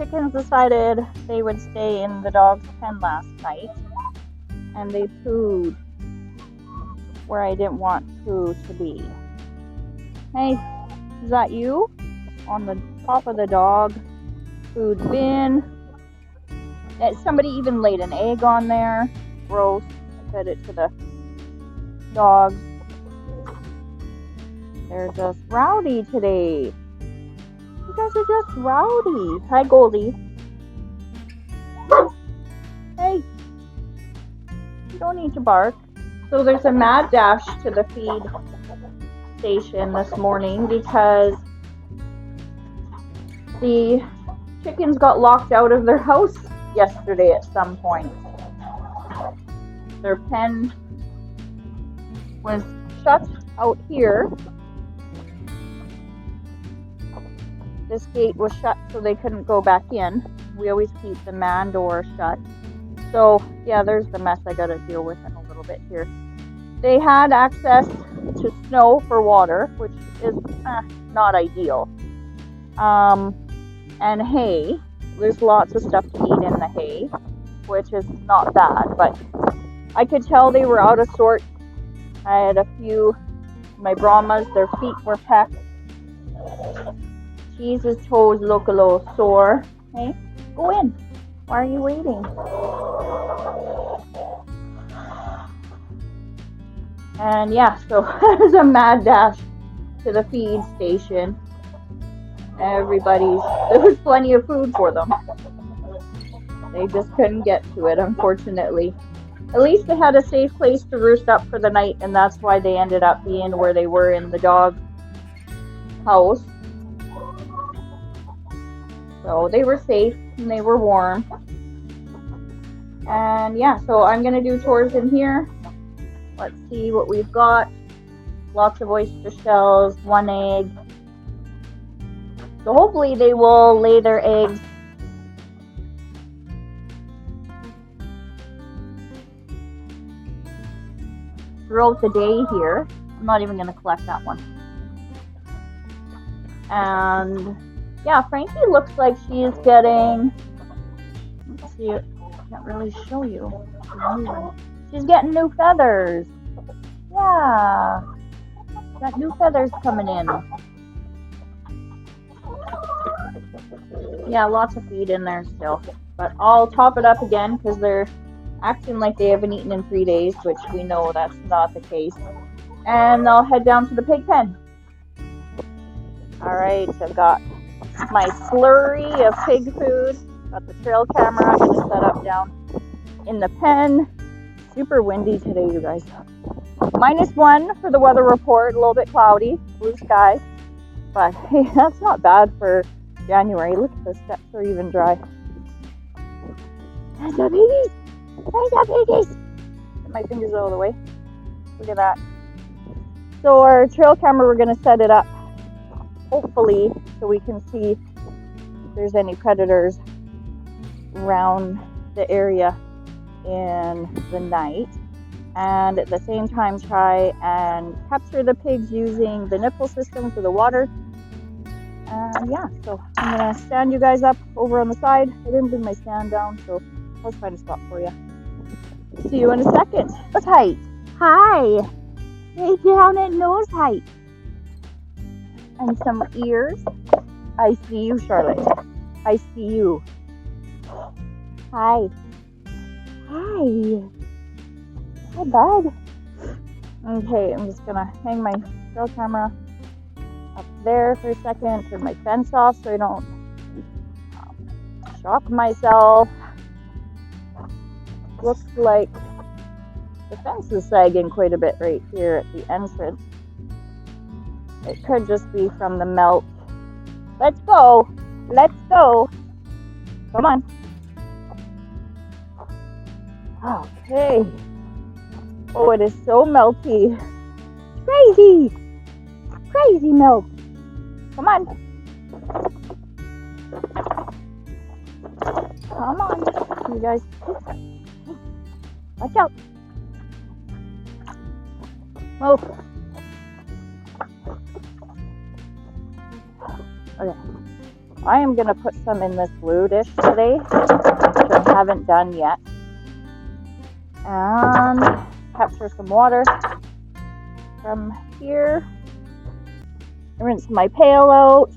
chickens decided they would stay in the dog's pen last night, and they pooed where I didn't want poo to be. Hey, is that you? On the top of the dog food bin. Somebody even laid an egg on there. Gross. I fed it to the dogs. They're just rowdy today. You guys are just rowdy. Hi, Goldie. Hey. You don't need to bark. So there's a mad dash to the feed station this morning because the chickens got locked out of their house yesterday at some point. Their pen was shut out here. This gate was shut so they couldn't go back in. We always keep the man door shut. So yeah, there's the mess I gotta deal with in a little bit here. They had access to snow for water, which is not ideal. And hay. There's lots of stuff to eat in the hay, which is not bad, but I could tell they were out of sorts. I had a few, my Brahmas, their feet were pecked. Cheese's toes look a little sore. Hey, go in. Why are you waiting? And yeah, so it was a mad dash to the feed station. There was plenty of food for them. They just couldn't get to it, unfortunately. At least they had a safe place to roost up for the night, and that's why they ended up being where they were in the dog house. So they were safe and they were warm. And yeah, so I'm gonna do chores in here. Let's see what we've got. Lots of oyster shells, 1 egg. So hopefully they will lay their eggs throughout the day here. I'm not even going to collect that one. And yeah, Frankie looks like she is getting, let's see, I can't really show you. She's getting new feathers. Yeah, got new feathers coming in. Yeah, lots of feed in there still. But I'll top it up again because they're acting like they haven't eaten in 3 days, which we know that's not the case. And I'll head down to the pig pen. Alright, I've got my slurry of pig food. Got the trail camera I'm going to set up down in the pen. Super windy today, you guys. -1 for the weather report, a little bit cloudy, blue sky. But hey, that's not bad for January. Look at the steps are even dry. There's the piggies! There's the piggies! Get my fingers out of the way. Look at that. So our trail camera, we're going to set it up, hopefully, so we can see if there's any predators around the area in the night. And at the same time, try and capture the pigs using the nipple system for the water. Yeah, so I'm going to stand you guys up over on the side. I didn't bring my stand down, so I'll find a spot for you. See you in a second. What's height? Hi. Hey, down at nose height. And some ears. I see you, Charlotte. I see you. Hi. Hi. Hi, bud. Okay, I'm just going to hang my trail camera up there for a second, turn my fence off so I don't shock myself. Looks like the fence is sagging quite a bit right here at the entrance. It could just be from the melt. Let's go. Let's go. Come on. Okay. Oh, it is so melty. Crazy. Crazy milk. Come on. Come on. You guys. Watch out. Move. Okay. I am going to put some in this blue dish today, which I haven't done yet. And capture some water from here. Rinse my pail out.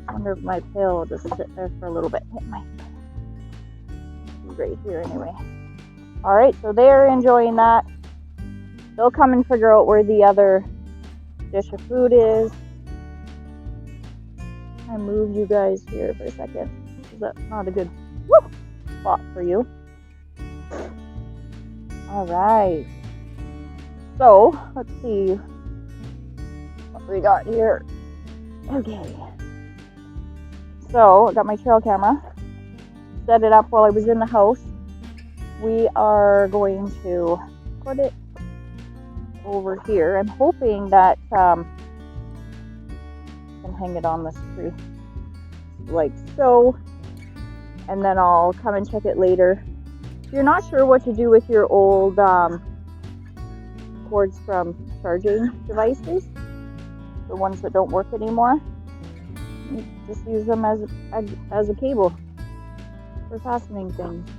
I wonder if my pail will just sit there for a little bit. It might be right here anyway. Alright, so they're enjoying that. They'll come and figure out where the other dish of food is. I move you guys here for a second, because that's not a good spot for you. Alright. So, let's see what we got here. Okay. So, I got my trail camera. Set it up while I was in the house. We are going to put it over here. I'm hoping that I can hang it on this tree like so, and then I'll come and check it later. If you're not sure what to do with your old cords from charging devices, the ones that don't work anymore, you just use them as a cable for fastening things.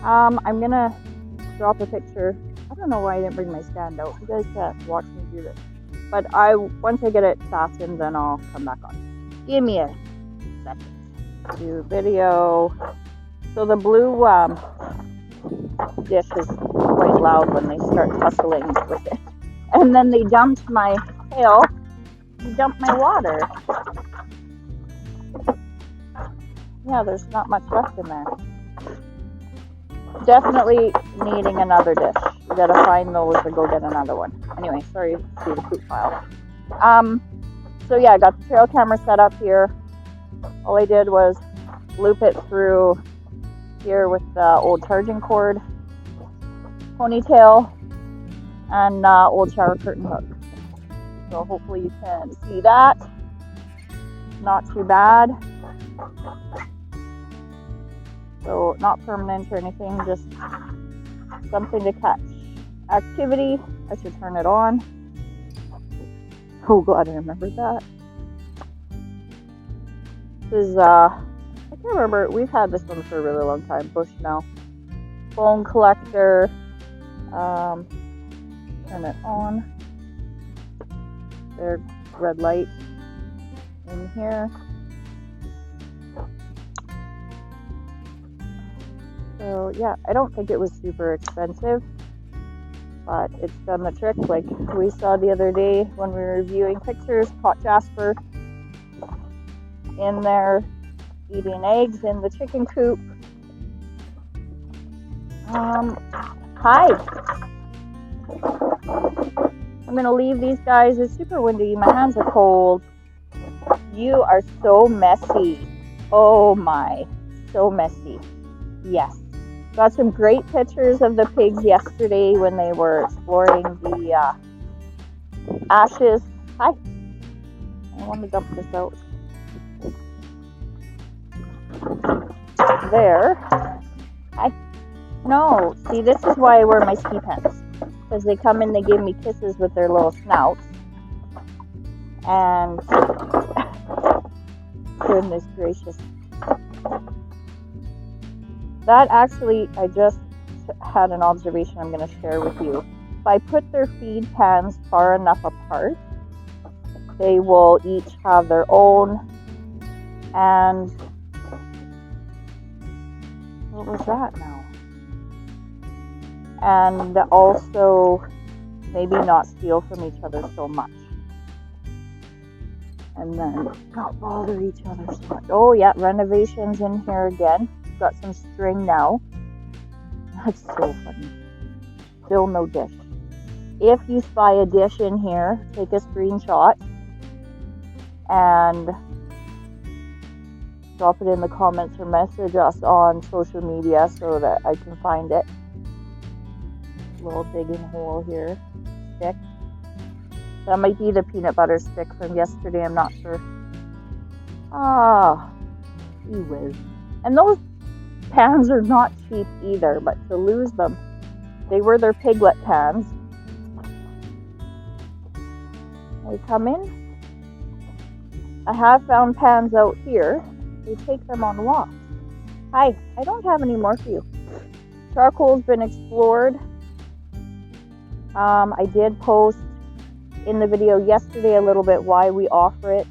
I'm gonna drop a picture. I don't know why I didn't bring my stand out. You guys can't watch me do this. But once I get it fastened, then I'll come back on. Give me a second. Do video. So the blue dish is quite loud when they start tussling with it. And then they dumped my pail. They dumped my water. Yeah, there's not much left in there. Definitely needing another dish. We gotta find those and go get another one. Anyway, sorry to see the poop pile. So yeah, I got the trail camera set up here. All I did was loop it through here with the old charging cord, ponytail, and old shower curtain hook. So hopefully you can see that. Not too bad. So not permanent or anything, just something to catch activity. I should turn it on. Oh, glad I remembered that. This is, I can't remember, we've had this one for a really long time, Bushnell. Phone collector. Turn it on. There's red light in here. So yeah, I don't think it was super expensive, but it's done the trick. Like we saw the other day when we were reviewing pictures, caught Jasper in there eating eggs in the chicken coop. Hi. I'm gonna leave these guys. It's super windy. My hands are cold. You are so messy. Oh my, so messy. Yes. Got some great pictures of the pigs yesterday when they were exploring the ashes. Hi. I want to dump this out. There. Hi. No. See, this is why I wear my ski pants. Because they come in, they give me kisses with their little snouts. And goodness gracious. That actually, I just had an observation I'm going to share with you. If I put their feed pans far enough apart, they will each have their own. And what was that now? And also maybe not steal from each other so much. And then not bother each other so much. Oh yeah, renovations in here again. Got some string now. That's so funny. Still no dish. If you spy a dish in here, take a screenshot and drop it in the comments or message us on social media so that I can find it. Little digging hole here. Stick. That might be the peanut butter stick from yesterday, I'm not sure. Ah, gee whiz. And those pans are not cheap either, but to lose them, they were their piglet pans. They come in. I have found pans out here. They take them on walks. Hi, I don't have any more for you. Charcoal's been explored. I did post in the video yesterday a little bit why we offer it.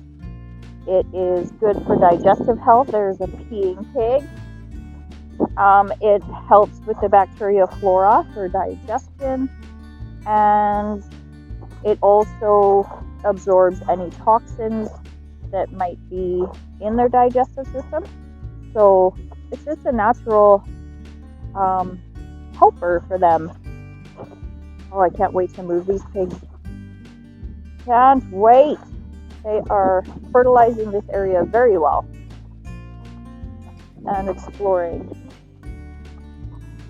It is good for digestive health. There's a peeing pig. It helps with the bacteria flora for digestion, and it also absorbs any toxins that might be in their digestive system. So it's just a natural helper for them. Oh, I can't wait to move these pigs. Can't wait. They are fertilizing this area very well and exploring.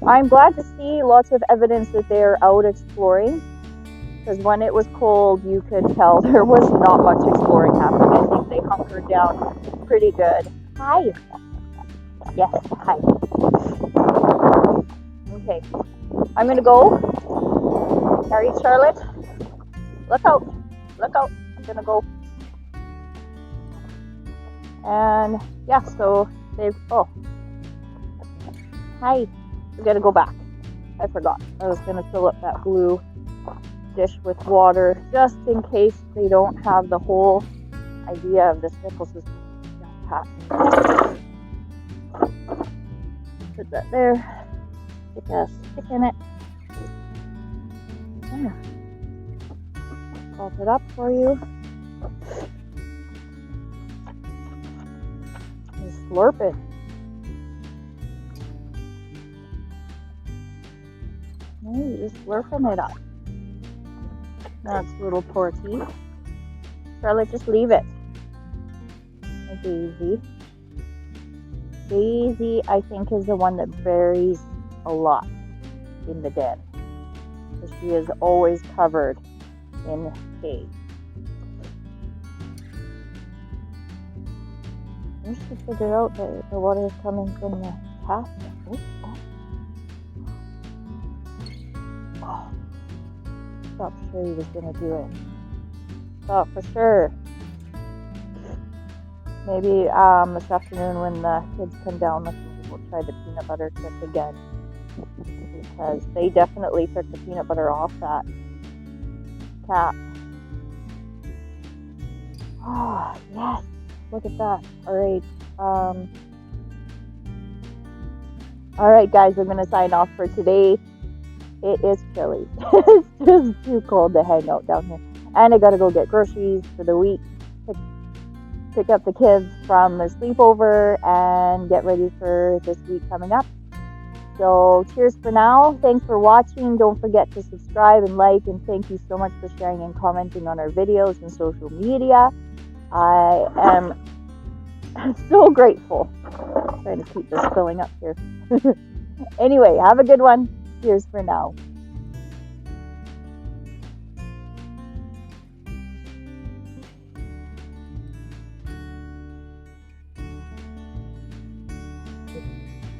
I'm glad to see lots of evidence that they're out exploring, because when it was cold, you could tell there was not much exploring happening. I think they hunkered down pretty good. Hi. Yes, hi. Okay, I'm gonna go. Harry, Charlotte, look out, look out. I'm gonna go. And yeah, so they've, oh, hi. We gotta go back. I forgot. I was gonna fill up that blue dish with water just in case they don't have the whole idea of this nipple system. Put that there. Stick a stick in it. There. Salt it up for you. Just slurp it. You just slurping it up. That's little porky. Charlotte, just leave it. Daisy. Daisy, I think, is the one that varies a lot in the den. So she is always covered in hay. We should figure out that the water is coming from the tap. Thought for sure he was going to do it. Thought for sure. Maybe this afternoon when the kids come down, we'll try the peanut butter trick again. Because they definitely took the peanut butter off that cap. Oh, yes. Look at that. Alright. Alright, guys. I'm going to sign off for today. It is chilly. It's just too cold to hang out down here. And I gotta go get groceries for the week. Pick up the kids from their sleepover and get ready for this week coming up. So cheers for now. Thanks for watching. Don't forget to subscribe and like. And thank you so much for sharing and commenting on our videos and social media. I am so grateful. I'm trying to keep this filling up here. Anyway, have a good one. Cheers for now.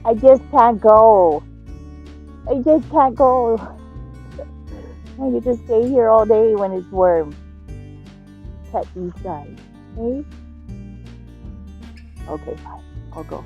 I just can't go. I just can't go. I could just stay here all day when it's warm. Pet these guys. Okay? Okay, fine. I'll go.